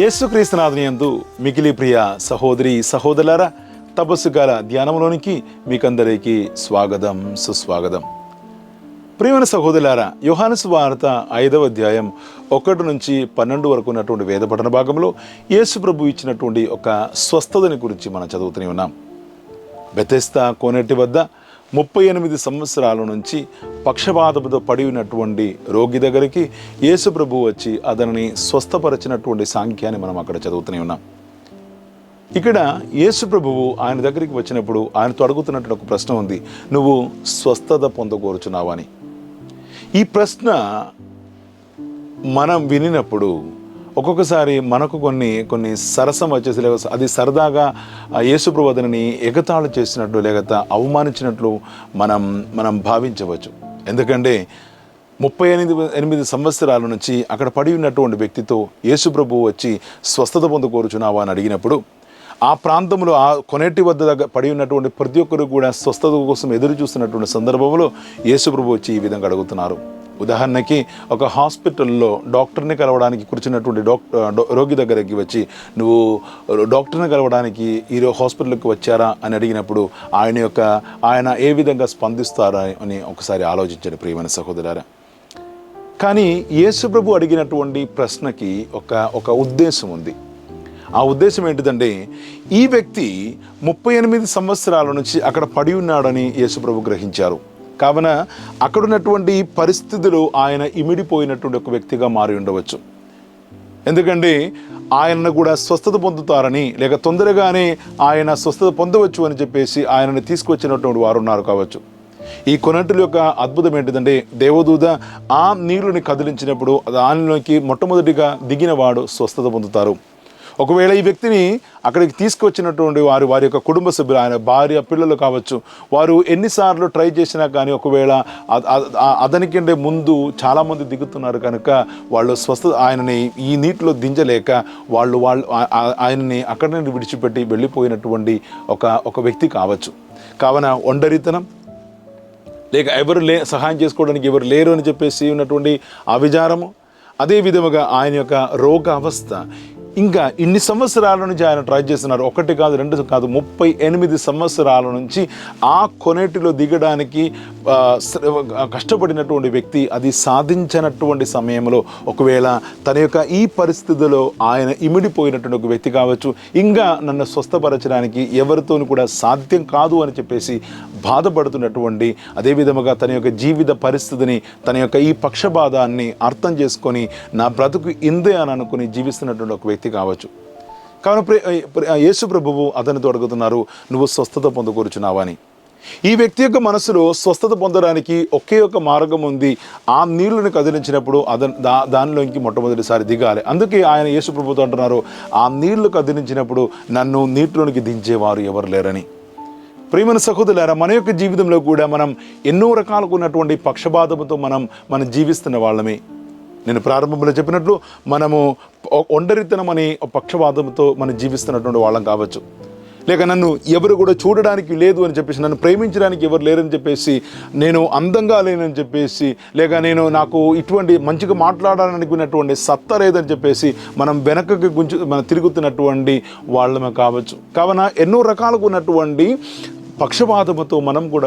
యేసుక్రీస్తునాథుని యందు మికిలి ప్రియ సహోదరి సహోదరులారా, తపస్సు కాల ధ్యానంలోనికి మీకందరికీ స్వాగతం, సుస్వాగతం. ప్రియమైన సహోదరులారా, యోహాను సువార్త 5వ అధ్యాయం 1 నుంచి 12 వరకు ఉన్నటువంటి వేద పఠన భాగంలో యేసు ప్రభు ఇచ్చినటువంటి ఒక స్వస్థతని గురించి మనం చదువుతూనే ఉన్నాం. బెతెస్దా కోనేటి వద్ద 38 సంవత్సరాల నుంచి పక్షపాతంతో పడి ఉన్నటువంటి రోగి దగ్గరికి యేసు ప్రభు వచ్చి అతనిని స్వస్థపరిచినటువంటి సాంఖ్యాన్ని మనం అక్కడ చదువుతూనే ఉన్నాం. ఇక్కడ యేసు ప్రభువు ఆయన దగ్గరికి వచ్చినప్పుడు ఆయనతో అడుగుతున్నటువంటి ఒక ప్రశ్న ఉంది, నువ్వు స్వస్థత పొందకోరుచున్నావా అని. ఈ ప్రశ్న మనం వినినప్పుడు ఒక్కొక్కసారి మనకు కొన్ని సరసం వచ్చేసి, లేక అది సరదాగా యేసుప్రభు అతనిని ఎగతాళి చేసినట్లు లేక అవమానించినట్లు మనం భావించవచ్చు. ఎందుకంటే 38 సంవత్సరాల నుంచి అక్కడ పడి ఉన్నటువంటి వ్యక్తితో యేసుప్రభు వచ్చి స్వస్థత పొందకోరుచున్నావా అని అడిగినప్పుడు, ఆ ప్రాంతంలో ఆ కొనేటి వద్ద పడి ఉన్నటువంటి ప్రతి ఒక్కరు కూడా స్వస్థత కోసం ఎదురు చూస్తున్నటువంటి సందర్భంలో యేసుప్రభు వచ్చి ఈ విధంగా అడుగుతున్నారు. ఉదాహరణకి ఒక హాస్పిటల్లో డాక్టర్ని కలవడానికి కూర్చున్నటువంటి రోగి దగ్గరికి వచ్చి, నువ్వు డాక్టర్ని కలవడానికి ఈరోజు హాస్పిటల్కి వచ్చారా అని అడిగినప్పుడు ఆయన ఏ విధంగా స్పందిస్తారా అని ఒకసారి ఆలోచించండి ప్రియమైన సహోదరులారా. కానీ యేసు ప్రభు అడిగినటువంటి ప్రశ్నకి ఒక ఉద్దేశం ఉంది. ఆ ఉద్దేశం ఏంటిదంటే, ఈ వ్యక్తి 38 సంవత్సరాల నుంచి అక్కడ పడి ఉన్నాడని యేసు ప్రభు గ్రహించారు. కావున అక్కడున్నటువంటి పరిస్థితులు ఆయన ఇమిడిపోయినటువంటి ఒక వ్యక్తిగా మారి ఉండవచ్చు. ఎందుకంటే ఆయనను కూడా స్వస్థత పొందుతారని, లేక తొందరగానే ఆయన స్వస్థత పొందవచ్చు అని చెప్పేసి ఆయనను తీసుకొచ్చినటువంటి వారు ఉన్నారు కావచ్చు. ఈ కొనటిల యొక్క అద్భుతం ఏంటిదంటే, దేవదూత ఆ నీళ్ళని కదిలించినప్పుడు దానిలోకి మొట్టమొదటిగా దిగిన వాడు స్వస్థత పొందుతారు. ఒకవేళ ఈ వ్యక్తిని అక్కడికి తీసుకొచ్చినటువంటి వారి యొక్క కుటుంబ సభ్యులు, ఆయన భార్య పిల్లలు కావచ్చు, వారు ఎన్నిసార్లు ట్రై చేసినా కానీ ఒకవేళ అతనికంటే ముందు చాలామంది దిగుతున్నారు కనుక వాళ్ళు ఆయనని ఈ నీటిలో దించలేక వాళ్ళు ఆయనని అక్కడి నుండి విడిచిపెట్టి వెళ్ళిపోయినటువంటి ఒక వ్యక్తి కావచ్చు. కావున ఒంటరితనం, లేక ఎవరు సహాయం చేసుకోవడానికి ఎవరు లేరు అని చెప్పేసి ఉన్నటువంటి ఆ విచారము, అదే విధముగా ఆయన యొక్క రోగ అవస్థ, ఇంకా ఇన్ని సంవత్సరాల నుంచి ఆయన ట్రై చేస్తున్నారు. 1 కాదు 2 కాదు 38 సంవత్సరాల నుంచి ఆ కొనేటిలో దిగడానికి కష్టపడినటువంటి వ్యక్తి అది సాధించినటువంటి సమయంలో ఒకవేళ తన యొక్క ఈ పరిస్థితిలో ఆయన ఇమిడిపోయినటువంటి ఒక వ్యక్తి కావచ్చు, ఇంకా నన్ను స్వస్థపరచడానికి ఎవరితోనూ కూడా సాధ్యం కాదు అని చెప్పేసి బాధపడుతున్నటువంటి, అదేవిధముగా తన యొక్క జీవిత పరిస్థితిని, తన యొక్క ఈ పక్షపాతాన్ని అర్థం చేసుకొని నా బ్రతుకు ఇందే అని అనుకుని జీవిస్తున్నటువంటి ఒక వ్యక్తి కావచ్చు. కావున యేసు ప్రభువు అతనితో అడుగుతున్నారు, నువ్వు స్వస్థత పొందకూర్చున్నావా అని. ఈ వ్యక్తి యొక్క మనసులో స్వస్థత పొందడానికి ఒకే ఒక మార్గం ఉంది. ఆ నీళ్లను కదిలించినప్పుడు దానిలోకి మొట్టమొదటిసారి దిగాలి. అందుకే ఆయన యేసు ప్రభుతో అంటున్నారు, ఆ నీళ్లు కదిలించినప్పుడు నన్ను నీటిలోనికి దించేవారు ఎవరు లేరని. ప్రియమైన సహోదరులారా, మన యొక్క జీవితంలో కూడా మనం ఎన్నో రకాలకు ఉన్నటువంటి పక్షపాతంతో మనం జీవిస్తున్న వాళ్ళమే. నేను ప్రారంభంలో చెప్పినట్లు మనము ఒంటరితనం అనే పక్షపాతంతో మనం జీవిస్తున్నటువంటి వాళ్ళం కావచ్చు, లేక నన్ను ఎవరు కూడా చూడడానికి లేదు అని చెప్పేసి, నన్ను ప్రేమించడానికి ఎవరు లేరని చెప్పేసి, నేను అందంగా లేనని చెప్పేసి, లేక నాకు ఇటువంటి మంచిగా మాట్లాడాలనుకున్నటువంటి సత్తా లేదని చెప్పేసి మనం వెనకకి మనం తిరుగుతున్నటువంటి వాళ్ళమే కావచ్చు. కావున ఎన్నో రకాలకు ఉన్నటువంటి పక్షపాతముతో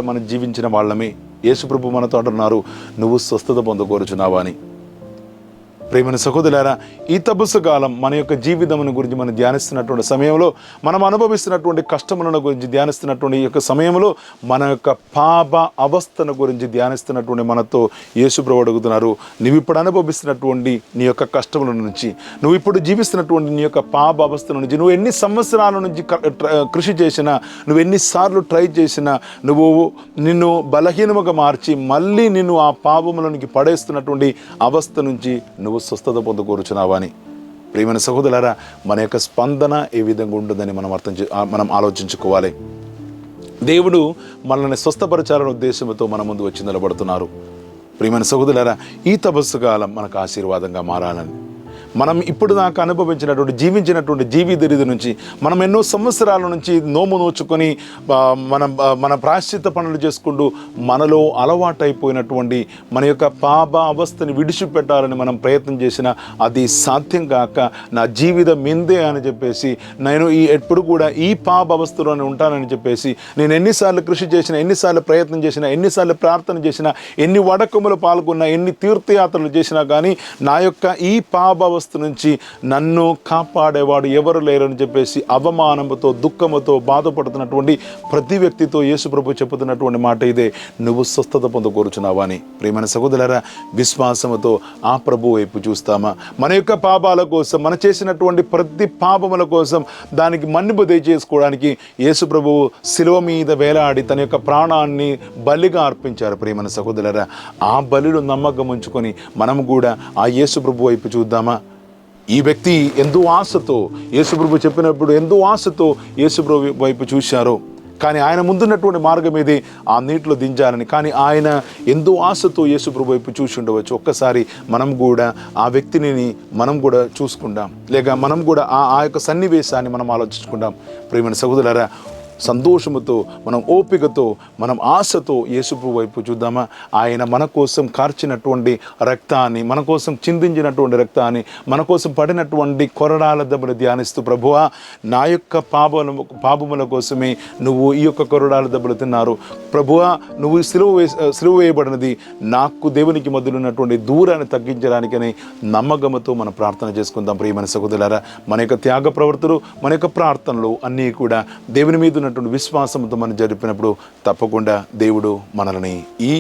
మనం జీవించిన వాళ్ళమే. యేసుప్రభు మనతో అంటున్నారు, నువ్వు స్వస్థత పొందకోరుచున్నావా అని. ప్రియమైన సహోదరులారా, ఈ తపస్సు కాలం మన యొక్క జీవితమును గురించి మనం ధ్యానిస్తున్నటువంటి సమయంలో, మనం అనుభవిస్తున్నటువంటి కష్టములను గురించి ధ్యానిస్తున్నటువంటి ఈ యొక్క సమయంలో, మన యొక్క పాప అవస్థను గురించి ధ్యానిస్తున్నటువంటి మనతో యేసు ప్రభు అడుగుతున్నారు, నువ్వు ఇప్పుడు అనుభవిస్తున్నటువంటి నీ యొక్క కష్టముల నుంచి, నువ్వు ఇప్పుడు జీవిస్తున్నటువంటి నీ యొక్క పాప అవస్థ నుంచి, నువ్వు ఎన్ని సంవత్సరాల నుంచి కృషి చేసినా, నువ్వు ఎన్నిసార్లు ట్రై చేసినా, నిన్ను బలహీనముగా మార్చి మళ్ళీ నిన్ను ఆ పాపములోనికి పడేస్తున్నటువంటి అవస్థ నుంచి నువ్వు స్వస్థత పొందకూర్చున్నావా అని. ప్రియమైన సహోదరులారా, మన యొక్క స్పందన ఏ విధంగా ఉంటుందని మనం ఆలోచించుకోవాలి. దేవుడు మనల్ని స్వస్థపరచాలనే ఉద్దేశంతో మన ముందు వచ్చి నిలబడుతున్నారు. ప్రియమైన సహోదరులారా, ఈ తపస్సు కాలం మనకు ఆశీర్వాదంగా మారాలని, మనం ఇప్పుడు దాకా అనుభవించినటువంటి జీవించినటువంటి జీవిత నుంచి మనం ఎన్నో సంవత్సరాల నుంచి నోము నోచుకొని మన ప్రాశ్చిత్త పనులు చేసుకుంటూ మనలో అలవాటైపోయినటువంటి మన యొక్క పాప అవస్థని విడిచిపెట్టాలని మనం ప్రయత్నం చేసినా అది సాధ్యం కాక నా జీవితం ఇందే అని చెప్పేసి నేను ఎప్పుడు కూడా ఈ పాప అవస్థలోనే ఉంటానని చెప్పేసి నేను ఎన్నిసార్లు కృషి చేసినా, ఎన్నిసార్లు ప్రయత్నం చేసినా, ఎన్నిసార్లు ప్రార్థన చేసినా, ఎన్ని వడకములు పాల్గొన్నా, ఎన్ని తీర్థయాత్రలు చేసినా కానీ నా యొక్క ఈ పాపావస్థ నుంచి నన్ను కాపాడేవాడు ఎవరు లేరని చెప్పేసి అవమానంతో, దుఃఖముతో బాధపడుతున్నటువంటి ప్రతి వ్యక్తితో యేసుప్రభు చెబుతున్నటువంటి మాట ఇదే, నువ్వు స్వస్థత పొందకూరుచున్నావా అని. ప్రియమైన సహోదరులారా, విశ్వాసముతో ఆ ప్రభు వైపు చూస్తామా? మన యొక్క పాపాల కోసం, మన చేసినటువంటి ప్రతి పాపముల కోసం దానికి మన్నిపు దయచేసుకోవడానికి యేసుప్రభువు శిలువ మీద వేలాడి తన యొక్క ప్రాణాన్ని బలిగా అర్పించారు. ప్రియమైన సహోదరులారా, ఆ బలిలో నమ్మకం ఉంచుకొని మనము కూడా ఆ యేసుప్రభు వైపు చూద్దామా? ఈ వ్యక్తి ఎంతో ఆశతో యేసుప్రభు చెప్పినప్పుడు ఎంతో ఆశతో యేసుప్రభు వైపు చూశారు. కానీ ఆయన ముందున్నటువంటి మార్గం ఇది ఆ నీటిలో దించాలని. కానీ ఆయన ఎంతో ఆశతో యేసుప్రభు వైపు చూసి ఉండవచ్చు. ఒక్కసారి మనం కూడా ఆ వ్యక్తిని మనం కూడా చూసుకుందాం, లేక మనం కూడా ఆ యొక్క సన్నివేశాన్ని మనం ఆలోచించుకుందాం. ప్రియమైన సహోదరులారా, సంతోషముతో, మనం ఓపికతో, మనం ఆశతో యేసుప్రభు వైపు చూద్దామా? ఆయన మన కోసం కార్చినటువంటి రక్తాన్ని, మన కోసం చిందించినటువంటి రక్తాన్ని, మన కోసం పడినటువంటి కొరడాల దెబ్బను ధ్యానిస్తూ, ప్రభువా నా యొక్క పాపముల కోసమే నువ్వు ఈ యొక్క కొరడాల దెబ్బలు తిన్నారు. ప్రభువా నువ్వు సిలువ వేయబడినది నాకు దేవునికి మధ్యలో ఉన్నటువంటి దూరాన్ని తగ్గించడానికని నమ్మకముతో మనం ప్రార్థన చేసుకుందాం. ప్రియమైన సహోదరులారా, మన యొక్క త్యాగ ప్రవర్తనలు, మన యొక్క ప్రార్థనలు అన్నీ కూడా దేవుని మీద విశ్వాసంతో మనం జరిపినప్పుడు తప్పకుండా దేవుడు మనల్ని ఈ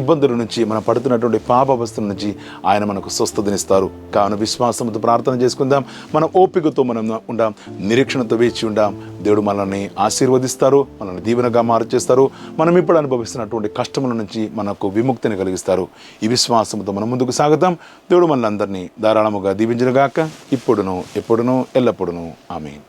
ఇబ్బందుల నుంచి, మనం పడుతున్నటువంటి పాపావస్థల నుంచి ఆయన మనకు స్వస్థతనిస్తారు. కావున విశ్వాసంతో ప్రార్థన చేసుకుందాం, మనం ఓపికతో మనం ఉందాం, నిరీక్షణతో వేచి ఉందాం. దేవుడు మనల్ని ఆశీర్వదిస్తారు, మనల్ని దీవెనగా మార్చేస్తారు. మనం ఇప్పుడు అనుభవిస్తున్నటువంటి కష్టముల నుంచి మనకు విముక్తిని కలిగిస్తారు. ఈ విశ్వాసంతో మనం ముందుకు సాగుదాం. దేవుడు మనల్ని అందరినీ ధారాళముగా దీవించునుగాక, ఇప్పుడును ఎప్పుడును ఎల్లప్పుడును. ఆమేన్.